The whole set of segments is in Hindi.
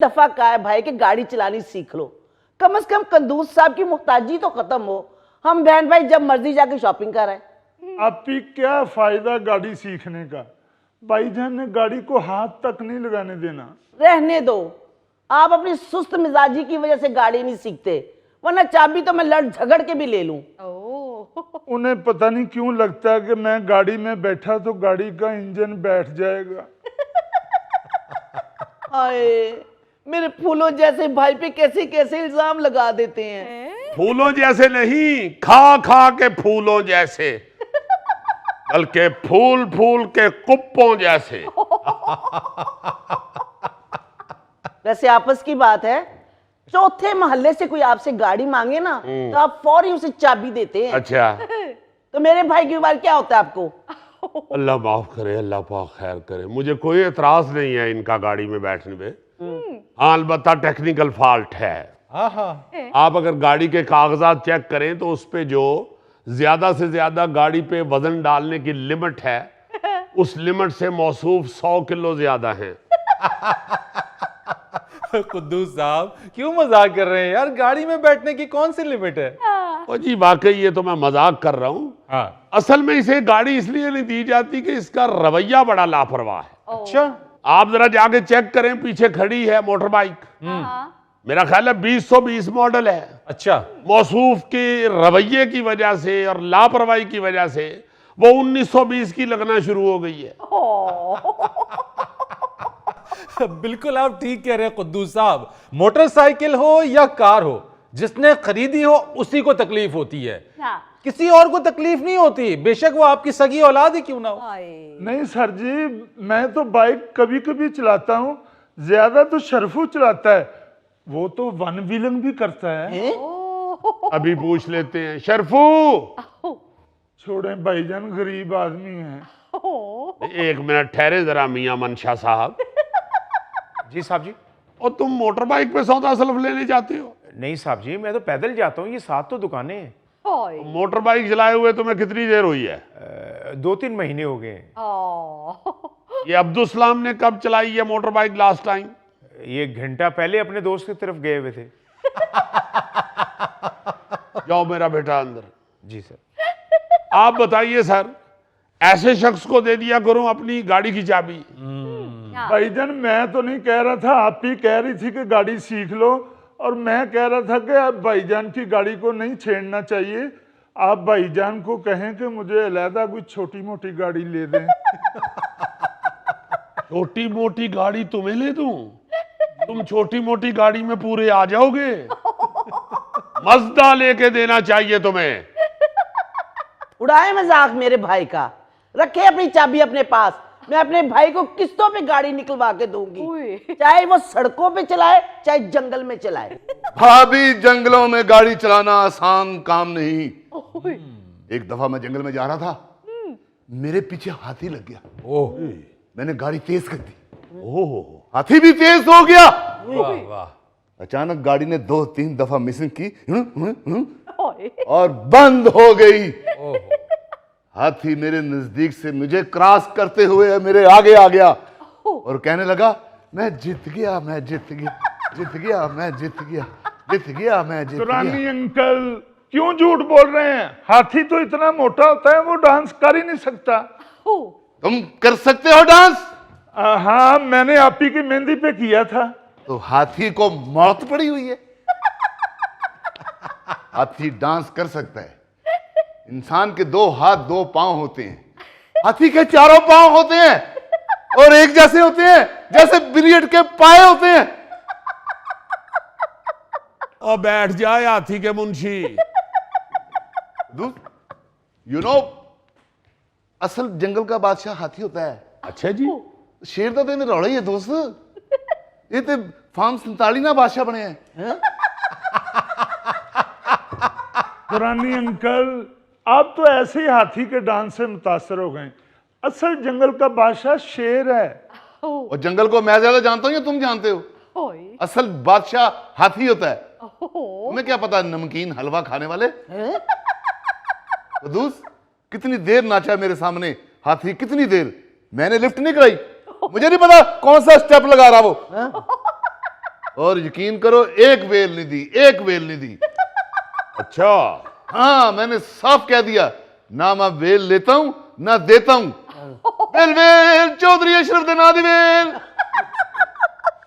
दफा कहा है भाई कि गाड़ी चलानी सीख लो, कम से कम कंदूस साहब की मुहताजी तो खत्म हो। हम बहन भाई जब मर्जी जाके शॉपिंग कर आए। आपी क्या फायदा गाड़ी सीखने का, भाईजान ने गाड़ी को हाथ तक नहीं लगाने देना। रहने दो, आप अपनी सुस्त मिजाजी की वजह से गाड़ी नहीं सीखते, वरना चाबी तो मैं लड़ झगड़ के भी ले लूं। उन्हें पता नहीं क्यों लगता है कि मैं गाड़ी में बैठा तो गाड़ी का इंजन बैठ जाएगा। हाय, मेरे फूलों जैसे भाई पे कैसे कैसे इल्जाम लगा देते हैं। फूलों जैसे नहीं, खा खा के फूलों जैसे, बल्कि फूल फूल के कुप्पों जैसे। वैसे आपस की बात है, चौथे मोहल्ले से कोई आपसे गाड़ी मांगे ना तो आप फौरी उसे चाबी देते हैं। अच्छा, तो मेरे भाई की बार क्या होता है आपको? अल्लाह माफ करे, अल्लाह पाक खैर करे। मुझे कोई एतराज नहीं है इनका गाड़ी में बैठने पे। हाँ, अलबत्ता टेक्निकल फॉल्ट है। आप अगर गाड़ी के कागजात चेक करें तो उस पे जो ज्यादा से ज्यादा गाड़ी पे वजन डालने की लिमिट है, उस लिमिट से मौसूफ 100 किलो ज्यादा है। कुद्दूस साहब क्यों मजाक कर रहे हैं यार, गाड़ी में बैठने की कौन सी लिमिट है? और जी वाकई ये तो मैं मजाक कर रहा हूँ। हाँ। असल में इसे गाड़ी इसलिए नहीं दी जाती कि इसका रवैया बड़ा लापरवाह है। अच्छा। आप जरा जाके चेक करें, पीछे खड़ी है मोटर बाइक, मेरा ख्याल है 2020 मॉडल है। अच्छा। मौसूफ के रवैये की वजह से और लापरवाही की वजह से वो 1920 की लगना शुरू हो गई है। बिल्कुल आप ठीक कह रहे हैं कुद्दूस साहब, मोटरसाइकिल हो या कार हो, जिसने खरीदी हो उसी को तकलीफ होती है। हाँ। किसी और को तकलीफ नहीं होती, बेशक वो आपकी सगी औलाद ही क्यों ना हो। नहीं सर जी, मैं तो बाइक कभी कभी चलाता हूँ, ज्यादा तो शरफू चलाता है, वो तो वन व्हीलिंग भी करता है। अभी पूछ लेते हैं, शरफू। छोड़े भाईजान, गरीब आदमी है। एक मिनट ठहरे जरा मियां मनशा साहब। जी साहब जी। और तुम मोटर बाइक पे सौदा सलफ लेने जाते हो? नहीं साहब जी, मैं तो पैदल जाता हूँ, ये 7 तो दुकानें हैं। मोटर बाइक चलाए हुए तुम्हें कितनी देर हुई है? 2-3 महीने हो गए। ये अब्दुल सलाम ने कब चलाई है मोटर बाइक लास्ट टाइम? ये घंटा पहले अपने दोस्त की तरफ गए हुए थे। जाओ मेरा बेटा अंदर। जी सर। आप बताइए सर, ऐसे शख्स को दे दिया करूं अपनी गाड़ी की चाबी? भाईजान मैं तो नहीं कह रहा था, आप ही कह रही थी कि गाड़ी सीख लो, और मैं कह रहा था कि आप भाईजान की गाड़ी को नहीं छेड़ना चाहिए। आप भाईजान को कहें कि मुझे अलहदा कोई छोटी मोटी गाड़ी ले दें। छोटी मोटी गाड़ी तुम्हें ले दूं? तुम छोटी मोटी गाड़ी में पूरे आ जाओगे? मज़दा लेके देना चाहिए तुम्हें। उड़ाए मजाक मेरे भाई का, रखे अपनी चाबी अपने पास। मैं अपने भाई को किस्तों पे गाड़ी निकलवा के दूंगी, चाहे वो सड़कों पे चलाए चाहे जंगल में चलाए। भाभी, जंगलों में गाड़ी चलाना आसान काम नहीं। एक दफा मैं जंगल में जा रहा था, मेरे पीछे हाथी लग गया। ओह, मैंने गाड़ी तेज कर दी, ओह हाथी भी तेज हो गया। वाह वाह। अचानक गाड़ी ने 2-3 दफा मिसिंग की और बंद हो गई। हाथी मेरे नजदीक से मुझे क्रॉस करते हुए मेरे आगे आ गया और कहने लगा, मैं जीत गया, मैं जीत गया, जीत गया, मैं जीत गया, जीत गया, मैं जीत रानी गया। अंकल क्यों झूठ बोल रहे हैं? हाथी तो इतना मोटा होता है, वो डांस कर ही नहीं सकता। तुम कर सकते हो डांस? हाँ, मैंने आप ही की मेहंदी पे किया था। तो हाथी को मौत पड़ी हुई है। हाथी डांस कर सकता है। इंसान के 2 हाथ 2 पांव होते हैं, हाथी के 4 पांव होते हैं और एक जैसे होते हैं जैसे बिलियर्ड के पाए होते हैं। और बैठ जाए हाथी के मुंशी। यू नो, असल जंगल का बादशाह हाथी होता है। अच्छा जी। शेर तो तेने रौड़ा ही है दोस्त, ये तो फार्म 47 ना बादशाह बने हैं। रानी अंकल, आप तो ऐसे ही हाथी के डांस से मुतासर हो गए। असल जंगल का बादशाह शेर है। और जंगल को मैं ज्यादा जानता हूं या तुम जानते हो? असल बादशाह हाथी होता है। तुम्हें क्या पता नमकीन हलवा खाने वाले। कद्दूस, कितनी देर नाचा मेरे सामने हाथी, कितनी देर। मैंने लिफ्ट नहीं कराई, मुझे नहीं पता कौन सा स्टेप लगा रहा वो। और यकीन करो एक वेल नहीं दी, एक वेल नहीं दी। अच्छा, हाँ, मैंने साफ कह दिया, ना मैं वेल लेता हूं ना देता हूं। वेल वेल चौधरी अशरफ दे नादी वेल।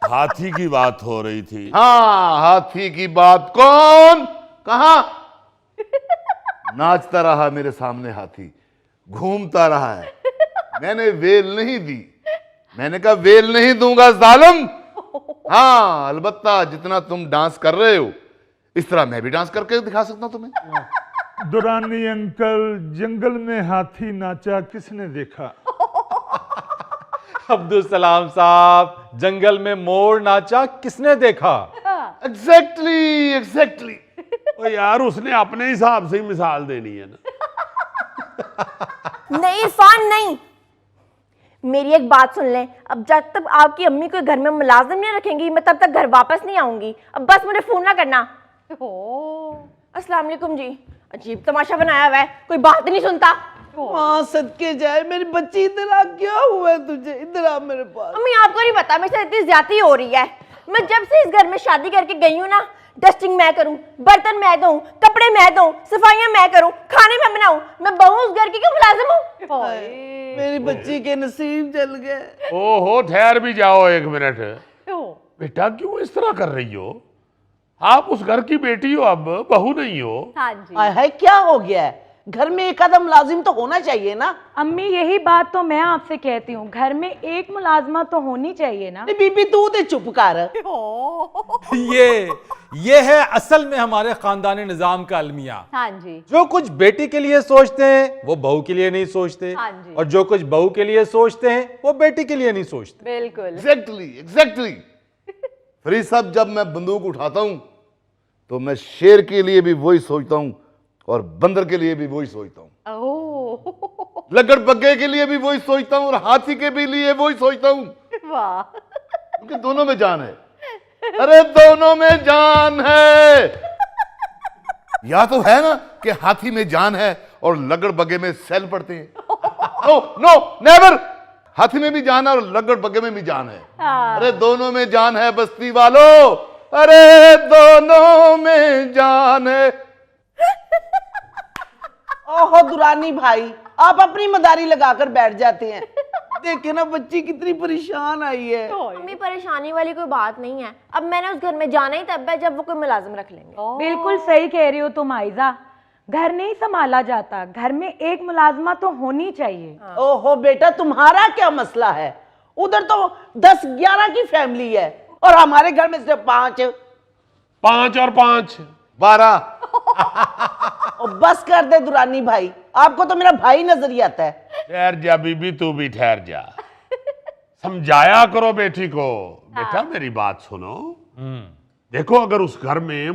हाथी की बात हो रही थी। हाँ, हाथी की बात। कौन? कहा? नाचता रहा मेरे सामने हाथी, घूमता रहा है। मैंने वेल नहीं दी, मैंने कहा वेल नहीं दूंगा जालिम। हाँ, अलबत्ता जितना तुम डांस कर रहे हो इस तरह मैं भी डांस करके दिखा सकता हूं तुम्हें। दुरानी अंकल, जंगल में हाथी नाचा किसने देखा? अब्दुल सलाम साहब, जंगल में मोर नाचा किसने देखा? Exactly exactly. ओ यार, उसने अपने हिसाब से ही मिसाल देनी है ना। नहीं इरफान नहीं, मेरी एक बात सुन लें। अब जब तक आपकी अम्मी कोई घर में मुलाजिम नहीं रखेंगी मैं तब तक घर वापस नहीं आऊंगी। अब बस मुझे फोन ना करना। अस्सलाम वालेकुम जी। अजीब तमाशा बनाया हुआ है, कोई बात नहीं सुनता। हाँ, सदके जाए मेरी बच्ची, इधर आ, क्या हुआ है तुझे? इधर आ मेरे पास। अम्मी आपको नहीं पता मेरे साथ इतनी ज्यादती हो रही है। मैं जब से इस घर में शादी करके गई हूँ ना, डस्टिंग मैं करूं, बर्तन मैं धोऊं, कपड़े मैं धोऊं, सफाइयां मैं करूं, खाने मैं बनाऊं, मैं बहू उस घर की क्यों मुलाजिम हूं? मेरी बच्ची के नसीब जल गए। ओहो, ठहर भी जाओ एक मिनट। बेटा, क्यों इस तरह कर रही हो? आप उस घर की बेटी हो, अब बहू नहीं हो। हाँ जी। हाय हाय, क्या हो गया है? घर में एक आधा मुलाजिम तो होना चाहिए ना। अम्मी यही बात तो मैं आपसे कहती हूँ, घर में एक मुलाजमा तो होनी चाहिए ना। नहीं बीबी, तू तो चुप कर। ये है असल में हमारे खानदानी निजाम का अलमिया। हाँ जी। जो कुछ बेटी के लिए सोचते हैं वो बहू के लिए नहीं सोचते, हाँ जी। और जो कुछ बहू के लिए सोचते हैं वो बेटी के लिए नहीं सोचते। बिल्कुल। Exactly exactly. फरीद साहब, जब मैं बंदूक उठाता हूं तो मैं शेर के लिए भी वही सोचता हूं और बंदर के लिए भी वही सोचता हूं, ओह लकड़ बग्गे के लिए भी वही सोचता हूं और हाथी के भी लिए वही सोचता हूं, वाह। क्योंकि दोनों में जान है। अरे दोनों में जान है। या तो है ना कि हाथी में जान है और लकड़ बग्गे में सेल पड़ते हैं। No no never. हाथी में भी जान है और लकड़ बग्गे में भी जान है। अरे दोनों में जान है बस्ती वालों, अरे दोनों में जान है। ओहो दुरानी भाई, आप अपनी मदारी लगाकर बैठ जाते हैं। देखे ना बच्ची कितनी परेशान आई है। मम्मी, परेशानी वाली कोई बात नहीं है। अब मैंने उस घर में जाना ही तब है जब वो कोई मुलाजिम रख लेंगे। बिल्कुल सही कह रही हो तुम आयजा, घर नहीं संभाला जाता, घर में एक मुलाजमा तो होनी चाहिए। ओहो बेटा, तुम्हारा क्या मसला है? उधर तो 10-11 की फैमिली है और हमारे घर में सिर्फ 5। 5 और 5 12। और बस कर दे दुरानी भाई, आपको तो मेरा भाई नजर ही आता है। ठहर जा बीबी, तू भी ठहर जा। समझाया करो बेटी को। बेटा मेरी बात सुनो, देखो अगर उस घर में